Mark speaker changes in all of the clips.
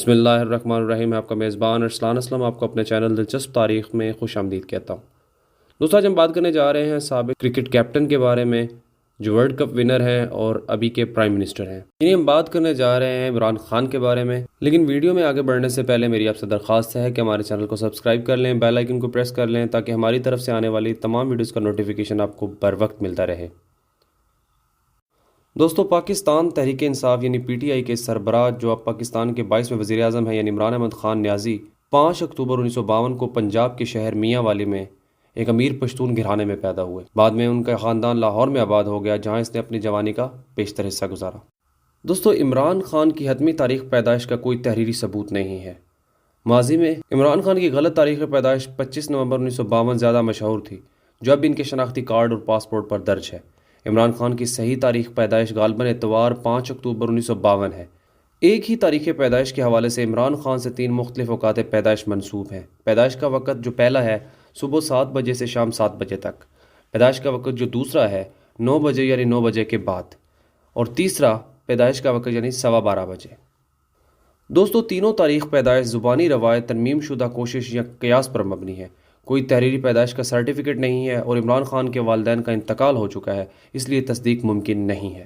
Speaker 1: بسم اللہ الرحمن الرحیم. میں آپ کا میزبان ارسلان اسلم آپ کو اپنے چینل دلچسپ تاریخ میں خوش آمدید کہتا ہوں. دوستو آج ہم بات کرنے جا رہے ہیں سابق کرکٹ کیپٹن کے بارے میں جو ورلڈ کپ ونر ہیں اور ابھی کے پرائم منسٹر ہیں. یعنی ہم بات کرنے جا رہے ہیں عمران خان کے بارے میں. لیکن ویڈیو میں آگے بڑھنے سے پہلے میری آپ سے درخواست ہے کہ ہمارے چینل کو سبسکرائب کر لیں، بیل آئیکن کو پریس کر لیں تاکہ ہماری طرف سے آنے والی تمام ویڈیوز کا نوٹیفیکیشن آپ کو بر وقت ملتا رہے. دوستو پاکستان تحریک انصاف یعنی پی ٹی آئی کے سربراہ جو اب پاکستان کے 22ویں وزیر اعظم ہیں یعنی عمران احمد خان نیازی 5 اکتوبر 1952 کو پنجاب کے شہر میاں والی میں ایک امیر پشتون گھرانے میں پیدا ہوئے. بعد میں ان کا خاندان لاہور میں آباد ہو گیا جہاں اس نے اپنی جوانی کا بیشتر حصہ گزارا. دوستو عمران خان کی حتمی تاریخ پیدائش کا کوئی تحریری ثبوت نہیں ہے. ماضی میں عمران خان کی غلط تاریخ پیدائش 25 نومبر 1952 زیادہ مشہور تھی جو اب ان کے شناختی کارڈ اور پاسپورٹ پر درج ہے. عمران خان کی صحیح تاریخ پیدائش غالباً اتوار 5 اکتوبر 1952 ہے. ایک ہی تاریخ پیدائش کے حوالے سے عمران خان سے 3 مختلف اوقات پیدائش منسوب ہیں. پیدائش کا وقت جو پہلا ہے صبح 7 بجے سے شام 7 بجے تک، پیدائش کا وقت جو دوسرا ہے 9 بجے یعنی 9 بجے کے بعد، اور تیسرا پیدائش کا وقت یعنی 12:15 بجے. دوستو تینوں تاریخ پیدائش زبانی روایت، ترمیم شدہ کوشش یا قیاس پر مبنی ہے. کوئی تحریری پیدائش کا سرٹیفکیٹ نہیں ہے اور عمران خان کے والدین کا انتقال ہو چکا ہے، اس لیے تصدیق ممکن نہیں ہے.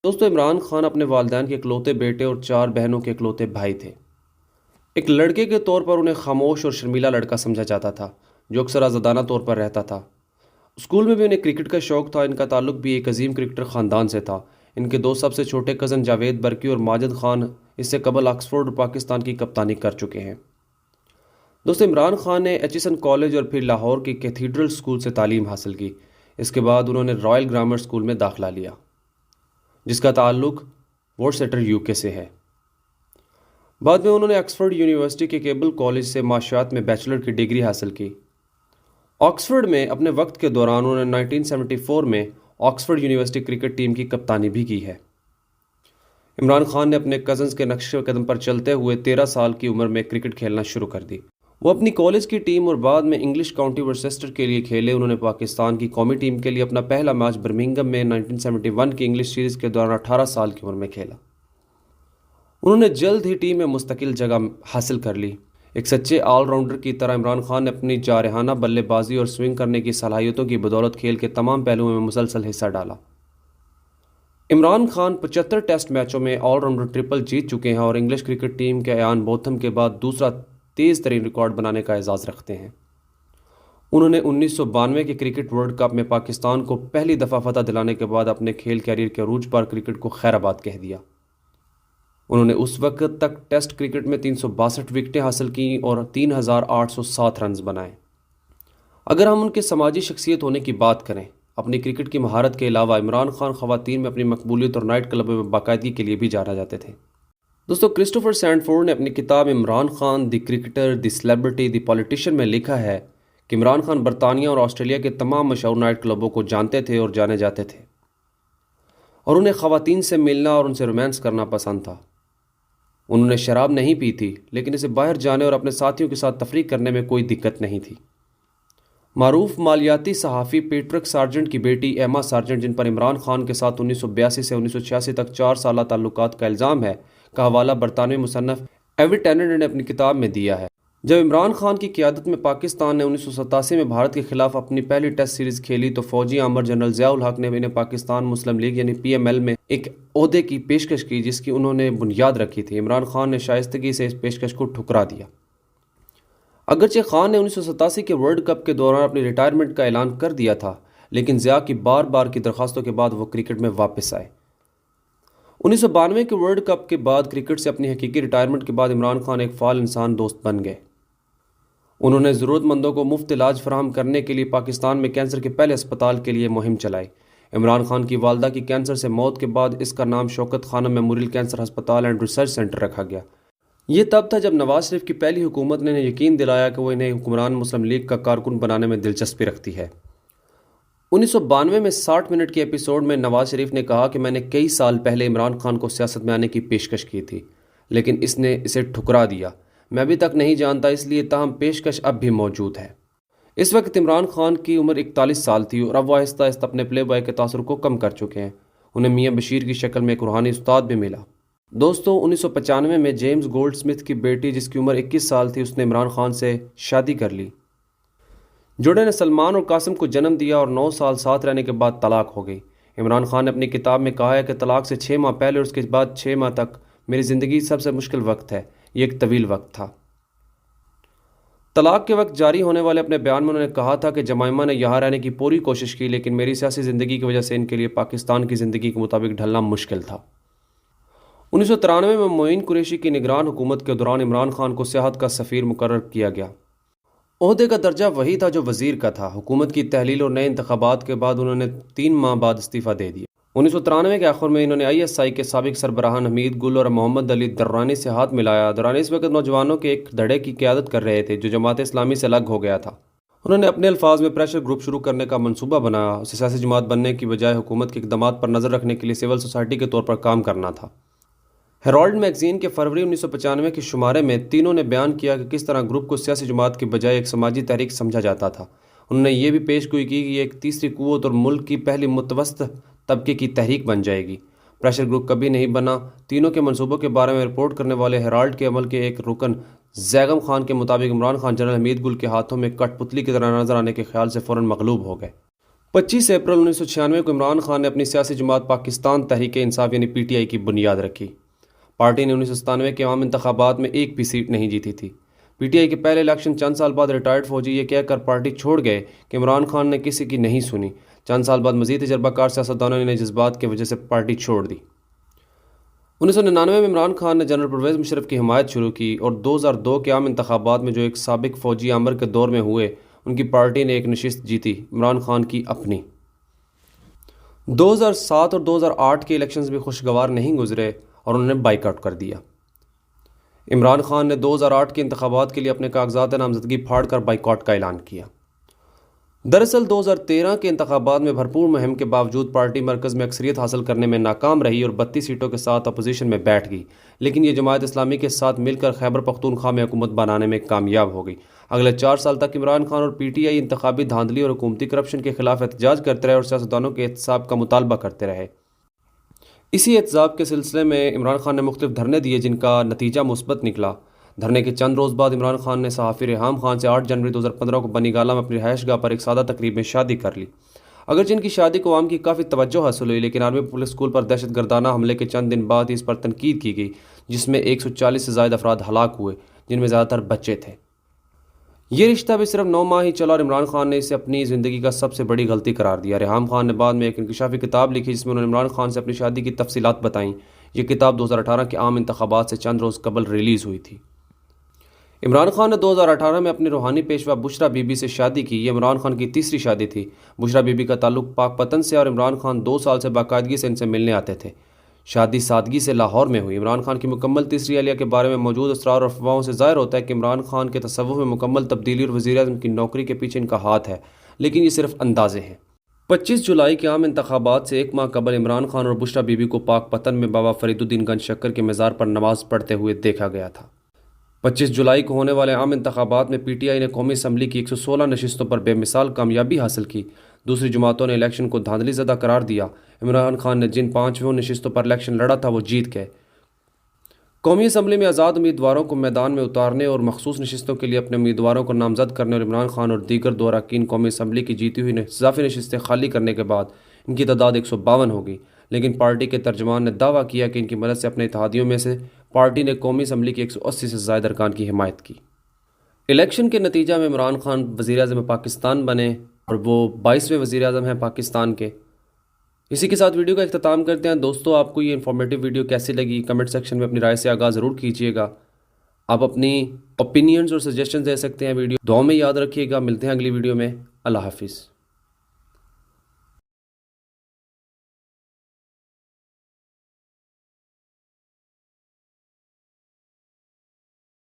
Speaker 1: دوستو عمران خان اپنے والدین کے اکلوتے بیٹے اور 4 بہنوں کے اکلوتے بھائی تھے. ایک لڑکے کے طور پر انہیں خاموش اور شرمیلا لڑکا سمجھا جاتا تھا جو اکثر آزادانہ طور پر رہتا تھا. اسکول میں بھی انہیں کرکٹ کا شوق تھا. ان کا تعلق بھی ایک عظیم کرکٹر خاندان سے تھا. ان کے 2 سب سے چھوٹے کزن جاوید برکی اور ماجد خان اس سے قبل آکسفورڈ اور پاکستان کی کپتانی کر چکے ہیں. دوستو عمران خان نے ایچیسن کالج اور پھر لاہور کی کیتھیڈرل اسکول سے تعلیم حاصل کی. اس کے بعد انہوں نے رائل گرامر اسکول میں داخلہ لیا جس کا تعلق وورسٹر UK سے ہے. بعد میں انہوں نے آکسفورڈ یونیورسٹی کے کیبل کالج سے معاشیات میں بیچلر کی ڈگری حاصل کی. آکسفورڈ میں اپنے وقت کے دوران انہوں نے 1974 میں آکسفورڈ یونیورسٹی کرکٹ ٹیم کی کپتانی بھی کی ہے. عمران خان نے اپنے کزنز کے نقش قدم پر چلتے ہوئے 13 سال کی عمر میں کرکٹ کھیلنا شروع کر دی. وہ اپنی کالج کی ٹیم اور بعد میں انگلش کاؤنٹی ورسسٹر کے لیے کھیلے. انہوں نے پاکستان کی قومی ٹیم کے لیے اپنا پہلا میچ برمنگھم میں 1971 کی انگلش سیریز کے دوران 18 سال کی عمر میں کھیلا. انہوں نے جلد ہی ٹیم میں مستقل جگہ حاصل کر لی. ایک سچے آل راؤنڈر کی طرح عمران خان نے اپنی جارحانہ بلے بازی اور سوئنگ کرنے کی صلاحیتوں کی بدولت کھیل کے تمام پہلوؤں میں مسلسل حصہ ڈالا. عمران خان 75 ٹیسٹ میچوں میں آل راؤنڈر ٹرپل جیت چکے ہیں اور انگلش کرکٹ ٹیم کے ایان بوتھم کے بعد دوسرا تیز ترین ریکارڈ بنانے کا اعزاز رکھتے ہیں. انہوں نے 1992 کے کرکٹ ورلڈ کپ میں پاکستان کو پہلی دفعہ فتح دلانے کے بعد اپنے کھیل کیریئر کے عروج پر کرکٹ کو خیر آباد کہہ دیا. انہوں نے اس وقت تک ٹیسٹ کرکٹ میں 362 وکٹیں حاصل کیں اور 3807 رنز بنائے. اگر ہم ان کے سماجی شخصیت ہونے کی بات کریں، اپنی کرکٹ کی مہارت کے علاوہ عمران خان خواتین میں اپنی مقبولیت اور نائٹ کلبوں میں باقاعدگی کے لیے بھی جانا جاتے تھے. دوستو کرسٹوفر سینڈفورڈ نے اپنی کتاب عمران خان دی کرکٹر، دی سیلیبریٹی، دی پولیٹیشین میں لکھا ہے کہ عمران خان برطانیہ اور آسٹریلیا کے تمام مشہور نائٹ کلبوں کو جانتے تھے اور جانے جاتے تھے اور انہیں خواتین سے ملنا اور ان سے رومانس کرنا پسند تھا. انہوں نے شراب نہیں پی تھی لیکن اسے باہر جانے اور اپنے ساتھیوں کے ساتھ تفریح کرنے میں کوئی دقت نہیں تھی. معروف مالیاتی صحافی پیٹرک سارجنٹ کی بیٹی ایما سارجنٹ جن پر عمران خان کے ساتھ 1982 سے 1986 تک 4 سالہ تعلقات کا الزام ہے کا حوالہ برطانوی مصنف ایوی ٹیننٹ نے اپنی کتاب میں دیا ہے. جب عمران خان کی قیادت میں پاکستان نے 1987 میں بھارت کے خلاف اپنی پہلی ٹیسٹ سیریز کھیلی تو فوجی امر جنرل ضیاء الحق نے انہیں پاکستان مسلم لیگ یعنی PML میں ایک عہدے کی پیشکش کی جس کی انہوں نے بنیاد رکھی تھی. عمران خان نے شائستگی سے اس پیشکش کو ٹھکرا دیا. اگرچہ خان نے 1987 کے ورلڈ کپ کے دوران اپنی ریٹائرمنٹ کا اعلان کر دیا تھا لیکن ضیاء کی بار بار کی درخواستوں کے بعد وہ کرکٹ میں واپس آئے. 1992 کے ورلڈ کپ کے بعد کرکٹ سے اپنی حقیقی ریٹائرمنٹ کے بعد عمران خان ایک فعال انسان دوست بن گئے. انہوں نے ضرورت مندوں کو مفت علاج فراہم کرنے کے لیے پاکستان میں کینسر کے پہلے اسپتال کے لیے مہم چلائی. عمران خان کی والدہ کی کینسر سے موت کے بعد اس کا نام شوکت خانم میموریل کینسر ہسپتال اینڈ ریسرچ سینٹر رکھا گیا. یہ تب تھا جب نواز شریف کی پہلی حکومت نے انہیں یقین دلایا کہ وہ انہیں حکمران مسلم لیگ کا کارکن بنانے میں دلچسپی رکھتی ہے. 1992 میں 60 منٹ کے ایپیسوڈ میں نواز شریف نے کہا کہ میں نے کئی سال پہلے عمران خان کو سیاست میں آنے کی پیشکش کی تھی لیکن اس نے اسے ٹھکرا دیا. میں ابھی تک نہیں جانتا اس لیے تاہم پیشکش اب بھی موجود ہے. اس وقت عمران خان کی عمر 41 سال تھی اور اب وہ آہستہ آہستہ اپنے پلے بوائے کے تاثر کو کم کر چکے ہیں. انہیں میاں بشیر کی شکل میں ایک روحانی استاد بھی ملا. دوستو 1995 میں جیمز گولڈ سمتھ کی بیٹی جس کی عمر 21 سال تھی اس نے عمران خان سے شادی کر لی۔ جوڑے نے سلمان اور قاسم کو جنم دیا اور 9 سال ساتھ رہنے کے بعد طلاق ہو گئی۔ عمران خان نے اپنی کتاب میں کہا ہے کہ طلاق سے 6 ماہ پہلے اور اس کے بعد 6 ماہ تک میری زندگی سب سے مشکل وقت ہے، یہ ایک طویل وقت تھا۔ طلاق کے وقت جاری ہونے والے اپنے بیان میں انہوں نے کہا تھا کہ جمائمہ نے یہاں رہنے کی پوری کوشش کی لیکن میری سیاسی زندگی کی وجہ سے ان کے لیے پاکستان کی زندگی کے مطابق ڈھلنا مشکل تھا۔ 1993 میں معین قریشی کی نگران حکومت کے دوران عمران خان کو سیاحت کا سفیر مقرر کیا گیا۔ عہدے کا درجہ وہی تھا جو وزیر کا تھا۔ حکومت کی تحلیل اور نئے انتخابات کے بعد انہوں نے 3 ماہ بعد استعفیٰ دے دیا۔ 1993 کے آخر میں انہوں نے ISI کے سابق سربراہان حمید گل اور محمد علی درانی سے ہاتھ ملایا۔ درانی اس وقت نوجوانوں کے ایک دھڑے کی قیادت کر رہے تھے جو جماعت اسلامی سے الگ ہو گیا تھا۔ انہوں نے اپنے الفاظ میں پریشر گروپ شروع کرنے کا منصوبہ بنایا۔ اسے سیاسی جماعت بننے کی بجائے حکومت کے اقدامات پر نظر رکھنے کے لیے سول سوسائٹی کے طور پر کام کرنا تھا۔ ہیرالڈ میگزین کے فروری 1995 کے شمارے میں تینوں نے بیان کیا کہ کس طرح گروپ کو سیاسی جماعت کی بجائے ایک سماجی تحریک سمجھا جاتا تھا۔ انہوں نے یہ بھی پیش گوئی کی کہ یہ ایک تیسری قوت اور ملک کی پہلی متوسط طبقے کی تحریک بن جائے گی۔ پریشر گروپ کبھی نہیں بنا۔ تینوں کے منصوبوں کے بارے میں رپورٹ کرنے والے ہیرالڈ کے عمل کے ایک رکن زیغم خان کے مطابق عمران خان جنرل حمید گل کے ہاتھوں میں کٹ پتلی کی طرح نظر آنے کے خیال سے فوراً مغلوب ہو گئے۔ 25 اپریل 1996 کو عمران خان نے اپنی سیاسی جماعت پاکستان تحریک انصاف یعنی PTI کی بنیاد رکھی۔ پارٹی نے 1997 کے عام انتخابات میں ایک بھی سیٹ نہیں جیتی تھی۔ PTI کے پہلے الیکشن چند سال بعد ریٹائرڈ فوجی یہ کہہ کر پارٹی چھوڑ گئے کہ عمران خان نے کسی کی نہیں سنی۔ چند سال بعد مزید تجربہ کار سیاستدانوں نے جذبات کی وجہ سے پارٹی چھوڑ دی۔ 1999 میں عمران خان نے جنرل پرویز مشرف کی حمایت شروع کی اور 2002 کے عام انتخابات میں جو ایک سابق فوجی امر کے دور میں ہوئے ان کی پارٹی نے ایک نشست جیتی، عمران خان کی اپنی۔ 2007 اور 2008 کے الیکشنز بھی خوشگوار نہیں گزرے اور انہوں نے بائیک آؤٹ کر دیا۔ عمران خان نے 2008 کے انتخابات کے لیے اپنے کاغذات نامزدگی پھاڑ کر بائیکاٹ کا اعلان کیا۔ دراصل 2013 کے انتخابات میں بھرپور مہم کے باوجود پارٹی مرکز میں اکثریت حاصل کرنے میں ناکام رہی اور 32 سیٹوں کے ساتھ اپوزیشن میں بیٹھ گئی، لیکن یہ جماعت اسلامی کے ساتھ مل کر خیبر پختونخوا میں حکومت بنانے میں کامیاب ہو گئی۔ اگلے 4 سال تک عمران خان اور PTI انتخابی دھاندلی اور حکومتی کرپشن کے خلاف احتجاج کرتے رہے اور سیاستدانوں کے احتساب کا مطالبہ کرتے رہے۔ اسی احتساب کے سلسلے میں عمران خان نے مختلف دھرنے دیے جن کا نتیجہ مثبت نکلا۔ دھرنے کے چند روز بعد عمران خان نے صحافی ریحام خان سے 8 جنوری 2015 کو بنی گالہ میں اپنی رہائش گاہ پر ایک سادہ تقریب میں شادی کر لی۔ اگرچہ ان کی شادی کو عوام کی کافی توجہ حاصل ہوئی لیکن آرمی پبلک اسکول پر دہشت گردانہ حملے کے چند دن بعد اس پر تنقید کی گئی جس میں 140 سے زائد افراد ہلاک ہوئے جن میں زیادہ تر بچے تھے۔ یہ رشتہ بھی صرف 9 ماہ ہی چلا اور عمران خان نے اسے اپنی زندگی کا سب سے بڑی غلطی قرار دیا۔ ریحام خان نے بعد میں ایک انکشافی کتاب لکھی جس میں انہوں نے عمران خان سے اپنی شادی کی تفصیلات بتائیں۔ یہ کتاب 2018 کے عام انتخابات سے چند روز قبل ریلیز ہوئی تھی۔ عمران خان نے 2018 میں اپنی روحانی پیشوا بشرا بی بی سے شادی کی۔ یہ عمران خان کی تیسری شادی تھی۔ بشرا بی بی کا تعلق پاک پتن سے اور عمران خان 2 سال سے باقاعدگی سے ان سے ملنے آتے تھے۔ شادی سادگی سے لاہور میں ہوئی۔ عمران خان کی مکمل تیسری اہلیہ کے بارے میں موجود اسرار اور افواہوں سے ظاہر ہوتا ہے کہ عمران خان کے تصوف میں مکمل تبدیلی اور وزیر اعظم کی نوکری کے پیچھے ان کا ہاتھ ہے، لیکن یہ صرف اندازے ہیں۔ 25 جولائی کے عام انتخابات سے 1 ماہ قبل عمران خان اور بشرا بی بی کو پاک پتن میں بابا فرید الدین گنج شکر کے مزار پر نماز پڑھتے ہوئے دیکھا گیا تھا۔ 25 جولائی کو ہونے والے عام انتخابات میں PTI نے قومی اسمبلی کی 116 نشستوں پر بے مثال کامیابی حاصل کی۔ دوسری جماعتوں نے الیکشن کو دھاندلی زدہ قرار دیا۔ عمران خان نے جن 5 نشستوں پر الیکشن لڑا تھا وہ جیت گئے۔ قومی اسمبلی میں آزاد امیدواروں کو میدان میں اتارنے اور مخصوص نشستوں کے لیے اپنے امیدواروں کو نامزد کرنے اور عمران خان اور دیگر 2 اراکین قومی اسمبلی کی جیتی ہوئی اضافی نشستیں خالی کرنے کے بعد ان کی تعداد 152 ہو گئی، لیکن پارٹی کے ترجمان نے دعویٰ کیا کہ ان کی مدد سے اپنے اتحادیوں میں سے پارٹی نے قومی اسمبلی کی 180 سے زائد ارکان کی حمایت کی۔ الیکشن کے نتیجہ میں عمران خان وزیر اعظم پاکستان بنے اور وہ 22ویں وزیر اعظم ہیں پاکستان کے۔ اسی کے ساتھ ویڈیو کا اختتام کرتے ہیں۔ دوستو، آپ کو یہ انفارمیٹیو ویڈیو کیسی لگی کمنٹ سیکشن میں اپنی رائے سے آگاہ ضرور کیجیے گا۔ آپ اپنی اوپینینز اور سجیشنز دے سکتے ہیں۔ ویڈیو دعاؤں میں یاد رکھیے گا۔ ملتے ہیں اگلی ویڈیو میں۔ اللہ حافظ۔